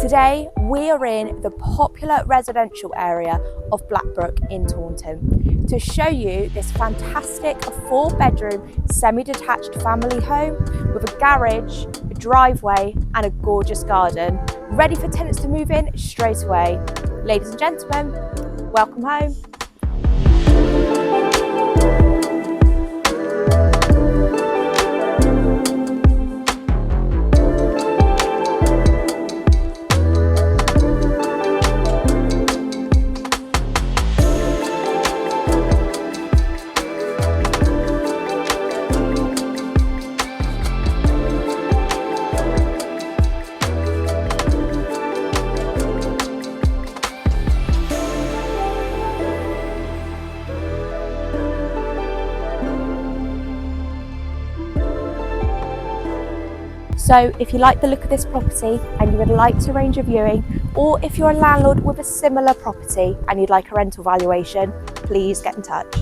Today we are in the popular residential area of Blackbrook in Taunton to show you this fantastic 4-bedroom semi-detached family home with a garage, a driveway and a gorgeous garden, ready for tenants to move in straight away. Ladies and gentlemen, welcome home. So if you like the look of this property and you would like to arrange a viewing, or if you're a landlord with a similar property and you'd like a rental valuation, please get in touch.